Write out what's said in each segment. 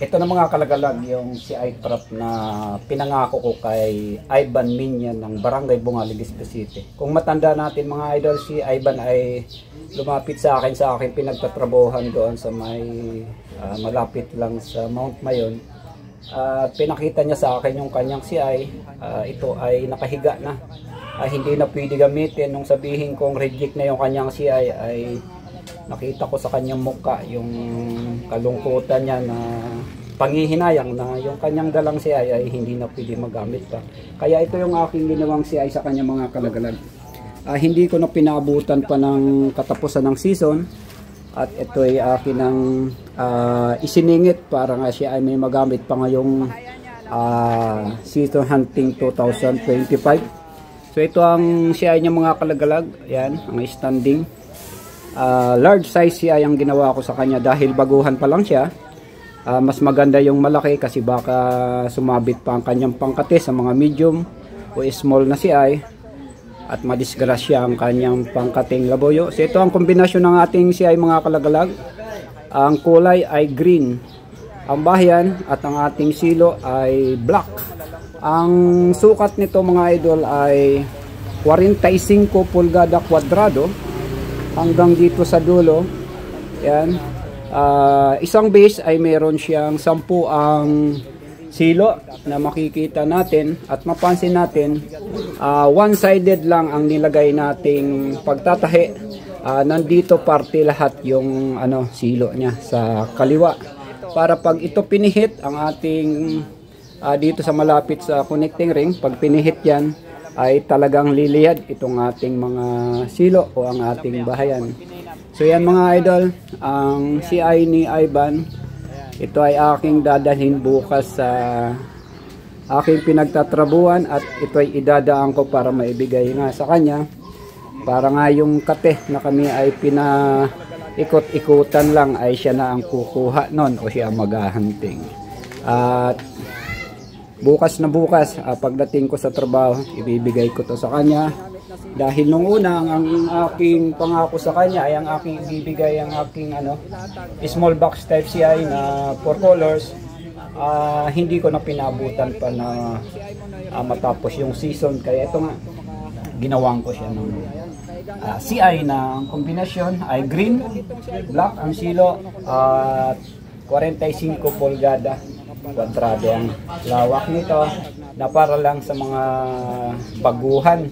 Ito na mga kalagalag yung si iTrap na pinangako ko kay Ivan Minyan ng Barangay Bungalig City. Kung matanda natin mga idol, si Ivan ay lumapit sa akin pinagtatrabahuhan doon sa may malapit lang sa Mount Mayon. Pinakita niya sa akin yung kanyang CI. Ito ay nakahiga na. Hindi na pwede gamitin. Nung sabihin kong reject na yung kanyang CI ay nakita ko sa kanyang mukha yung kalungkutan niya na panghihinayang na yung kanyang dalang CI ay hindi na pwede magamit pa. Kaya ito yung aking ginawang CI sa kanyang mga kalagalag. Hindi ko na pinaabutan pa ng katapusan ng season at ito ay akin ng isiningit para nga siya ay may magamit pa ngayong season hunting 2025. So ito ang CI niya mga kalagalag. Yan, ang standing. Large size siya ang ginawa ko sa kanya dahil baguhan pa lang siya. Mas maganda yung malaki kasi baka sumabit pa ang kanyang pangkate sa mga medium o small na CI at madisgrasya ang kanyang pangkating laboyo. So ito ang kombinasyon ng ating CI mga kalagalag. Ang kulay ay green ang bahayan at ang ating silo ay black. Ang sukat nito mga idol ay 45 pulgada kwadrado hanggang dito sa dulo. Yan. Isang base ay meron siyang 10 ang silo na makikita natin at mapansin natin one-sided lang ang nilagay nating pagtatahi. Nandito parte lahat yung silo niya sa kaliwa. Para pag ito pinihit ang ating dito sa malapit sa connecting ring, pag pinihit yan ay talagang liliyad itong ating mga silo o ang ating bahayan. So yan mga idol, ang CI ni Ivan, ito ay aking dadalhin bukas sa aking pinagtatrabuhan at ito ay idadaan ko para maibigay nga sa kanya. Para nga yung kate na kami ay pinaikot-ikutan lang ay siya na ang kukuha nun o siya ang maghahunting. At bukas na bukas, pagdating ko sa trabaho, ibibigay ko to sa kanya. Dahil nung una, ang aking pangako sa kanya ay ang aking ibibigay ang aking small box type CI na 4 colors. Hindi ko na pinabutan pa na matapos yung season. Kaya ito nga, ginawang ko siya ng CI na ang kombinasyon ay green, black ang silo at 45 pulgada kwadrado ang lawak nito na para lang sa mga baguhan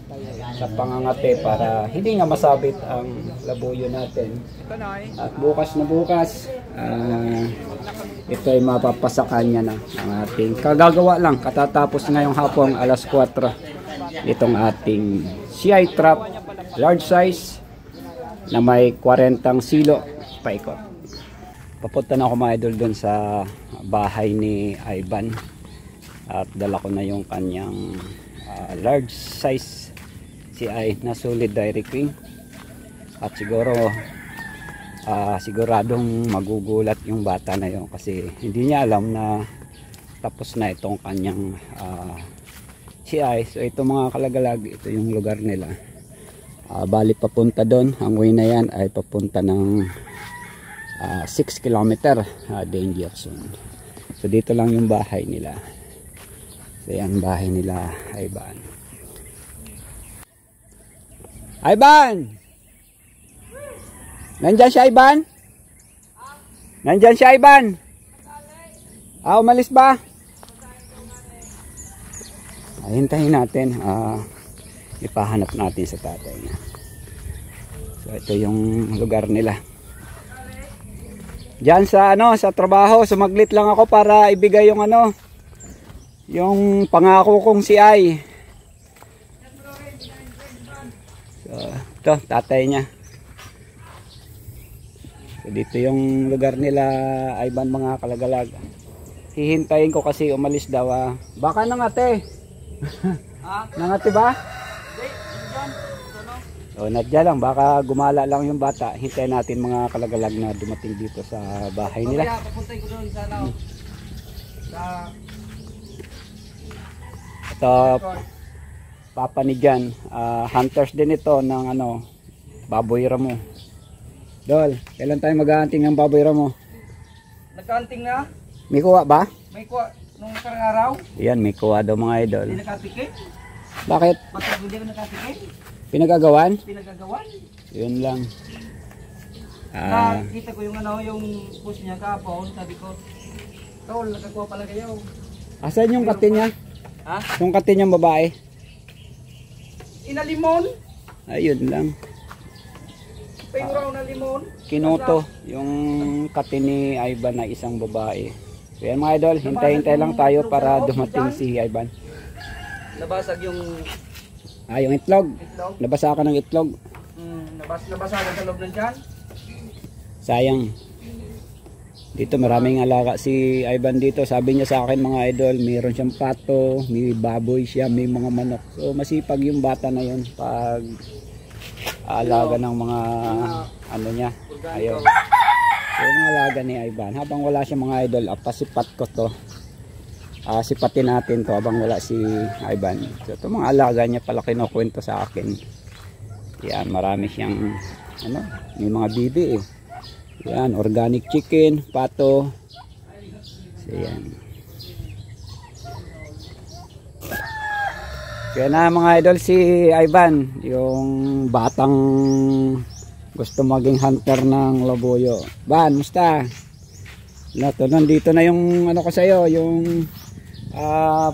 sa pangangate para hindi nga masabit ang labuyo natin. At bukas na bukas ito ay mapapasakan niya na ang ating kagagawa lang. Katatapos ngayong hapon alas 4 itong ating CI trap large size na may 40 silo paikot. Papunta na ako mga idol doon sa bahay ni Ivan at dala ko na yung kanyang large size CI na solid direct ring at siguradong magugulat yung bata na yun kasi hindi niya alam na tapos na itong kanyang CI. So ito mga kalagalag, ito yung lugar nila. Bali papunta doon, ang way na yan ay papunta ng 6 kilometer danger zone. So dito lang yung bahay nila. So yan bahay nila Ivan. Ivan! Nandyan si Ivan? Nandyan si Ivan? Umalis ba? Hintayin natin. Ipahanap natin sa tatay niya. So ito yung lugar nila. Diyan sa sa trabaho, sumaglit lang ako para ibigay yung yung pangako kong CI. So, ito tatay niya. So, dito yung lugar nila Ivan mga kalagalag. Hihintayin ko kasi umalis daw. Baka nangate. Nangate ba? O, nadya lang, baka gumala lang yung bata. Hintayin natin mga kalagalag na dumating dito sa bahay nila. Ito, papa ni Jan. Hunters din ito ng baboy ramo. Dol, kailan tayo mag-hunting ng baboy ramo? Nag-hunting na? May kuha ba? May kuha nung karang araw. Yan, may kuha daw mga idol. Hindi nakatikim. Bakit? Matag hindi ko nakatikim. Pinagagawan? Pinagagawan. Yun lang. Nakita ko yung yung post niya kahapon, sabi ko, Tol, nakakuha pala kayo. Asan yung kate niya? Ha? Yung kate niyang babae? Inalimon. Ayun lang. Penguraw na limon. Kinuto yung kate ni Ivan na isang babae. So yan mga idol, hintay-hintay lang tayo para dumating si Ivan. Nabasag yung Yung itlog. itlog. Nabasa ka ng itlog. Nabasag sa loob ng tiyan. Sayang. Dito maraming alaga si Ivan dito. Sabi niya sa akin mga idol, mayroon siyang pato, may baboy siya, may mga manok. So masipag yung bata na yun pag alaga ng mga ano niya. Ayun. So yung mga alaga ni Ivan. Habang wala siya mga idol, pasipat ko to. Sipatin natin to habang wala si Ivan. So ito mga alaga niya pala kinukwento sa akin. Yan, marami siyang may mga bibi eh. Yan, organic chicken, pato. So yan. Kaya na mga idol si Ivan, yung batang gusto maging hunter ng labuyo. Ban, musta? Nandito na yung ko sa'yo, yung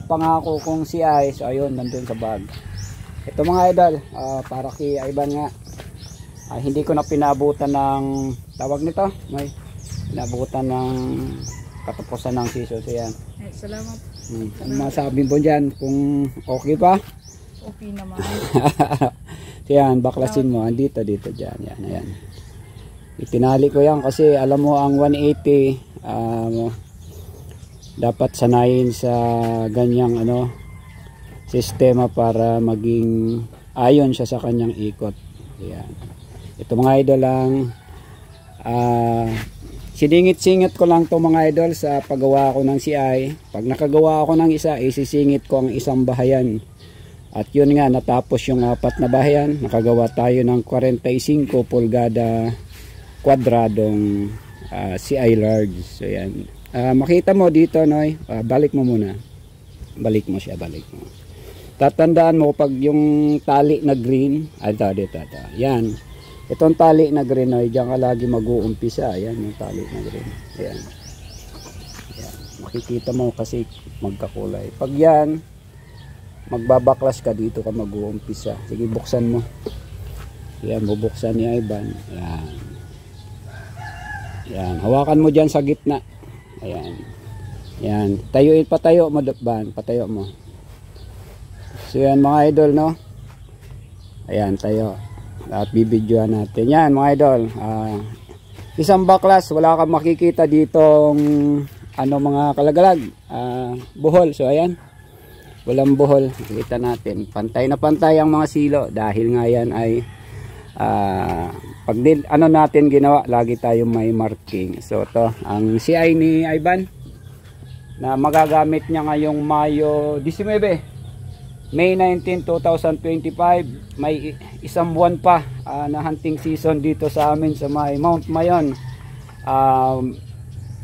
pangako kong si I. So ayun, nandun sa bag. Ito mga idol, para kay Ivan nga. Hindi ko na pinabutan ng tawag nito, may pinabutan ng katapusan ng season. So yan. Salamat. Ano masabi mo dyan kung okay pa? Okay naman. So yan, baklasin mo. Dito dyan. Yan, ayan. Itinali ko yan kasi alam mo ang 180 dapat sanayin sa ganyang sistema para maging ayon siya sa kanyang ikot. Ayan. Ito mga idol lang, siningit-singit ko lang to mga idol sa paggawa ko ng CI. Pag nakagawa ako ng isa, isisingit ko ang isang bahayan. At yun nga, natapos yung 4 na bahayan. Nakagawa tayo ng 45 pulgada kwadradong CI large. So yan. Makita mo dito, Noy. Balik mo muna. Balik mo siya, balik mo. Tatandaan mo pag yung tali na green, dito. Yan. Itong tali na green, ay diyan ka lagi mag-uumpisa. Ayan yung tali na green. Ayan. Ayan. Makikita mo kasi magkakulay. Pag yan, magbabaklas ka dito ka mag-uumpisa. Sige, buksan mo. Ayan, bubuksan ni Ivan. Ayan. Ayan. Hawakan mo dyan sa gitna. Ayan. Ayan. Patayo mo, Ban. Patayo mo. So yan mga idol, no? Ayan, tayo. At bibidyoan natin. Yan mga idol. Isang baklas, wala kang makikita ditong mga kalagalag. Buhol. So ayan. Walang buhol. Kita natin. Pantay na pantay ang mga silo. Dahil nga yan ay pag natin ginawa, lagi tayo may marking. So ito, ang CI ni Ivan na magagamit niya ngayong Mayo 19. May 19, 2025, may isang buwan pa na hunting season dito sa amin sa Mount Mayon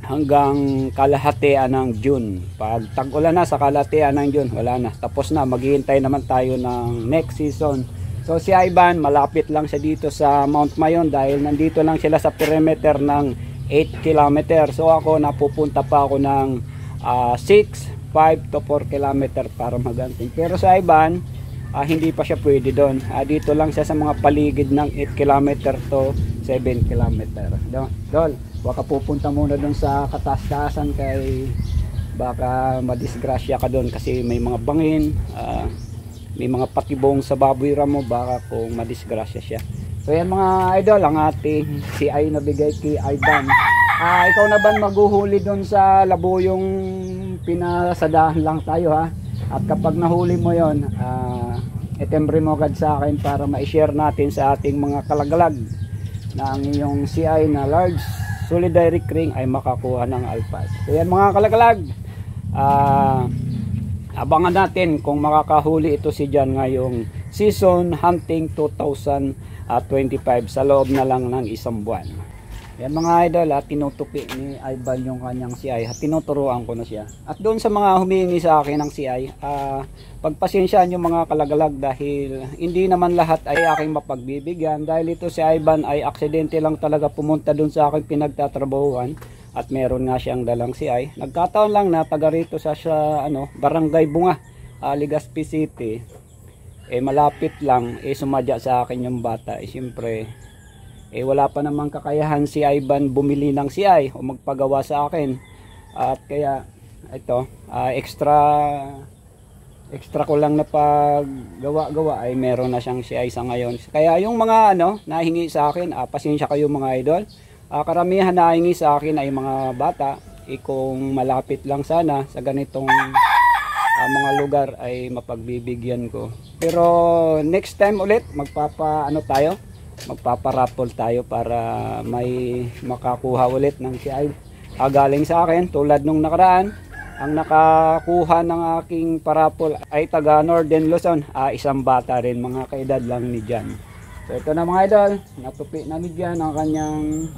hanggang kalahatian ng June. Pag tag-ulan na sa kalahatian ng June, wala na, tapos na, maghihintay naman tayo ng next season. So si Ivan, malapit lang siya dito sa Mount Mayon dahil nandito lang sila sa perimeter ng 8 km. So ako, napupunta pa ako ng 5 to 4 km para maganting. Pero sa Ivan, hindi pa siya pwede doon. Dito lang siya sa mga paligid ng 8 km to 7 km. Dol, baka pupunta muna doon sa kataas-taasan kay baka madisgrasya ka doon kasi may mga bangin, may mga patibong sa baboy ramo, baka kung madisgrasya siya. So yan mga idol, ang ating CI na bigay kay Ivan. Ikaw na ba maghuhuli doon sa labuyong pinasadahan lang tayo ha? At kapag nahuli mo yon, itembre mo agad sa akin para ma-share natin sa ating mga kalagalag na ang iyong CI na large solidaric ring ay makakuha ng alpas. So yan mga kalagalag, abangan natin kung makakahuli ito si Jan ngayong season hunting 2025 sa loob na lang ng isang buwan. Yan mga idol, tinutupi ni Ivan yung kanyang CI at tinuturuan ko na siya. At doon sa mga humingi sa akin ng CI, pagpasensyaan yung mga kalagalag dahil hindi naman lahat ay aking mapagbibigyan. Dahil ito si Ivan ay aksidente lang talaga pumunta doon sa aking pinagtatrabahuan at meron nga siyang dalang CI. Nagkataon lang na taga rito sa Barangay Bunga, Legazpi City. Malapit lang, sumadya sa akin yung bata. Siyempre, wala pa namang kakayahan si Ivan bumili ng CI o magpagawa sa akin. At kaya ito, extra ko lang na paggawa-gawa ay meron na siyang CI sa ngayon. Kaya yung mga nahingi sa akin, pasensya kayo mga idol. Karamihan na hingi sa akin ay mga bata. Kung malapit lang sana sa ganitong mga lugar ay mapagbibigyan ko. Pero next time ulit magpaparapol tayo para may makakuha ulit ng CI galing sa akin. Tulad nung nakaraan, ang nakakuha ng aking parapol ay taga Northern Luzon, isang bata rin, mga kaedad lang ni Jan. So ito na mga idol, natupi na ni Jan ang kanyang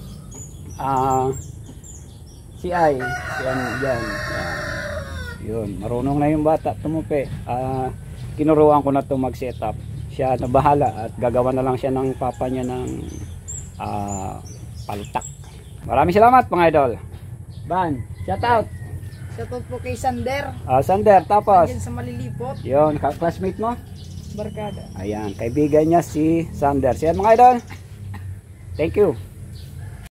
CI. Yan. Yun, marunong na yung bata tumupi. Kinuruan ko na ito mag setup. Siya na bahala at gagawa na lang siya ng papa niya ng paltak. Maraming salamat mga idol. Ban, shout out. Shout out po kay Sander. Sander, tapos Diyan sa Malilipot. yun, classmate mo? Barkada. Ayan, kaibigan niya si Sander. Siya mga idol. Thank you.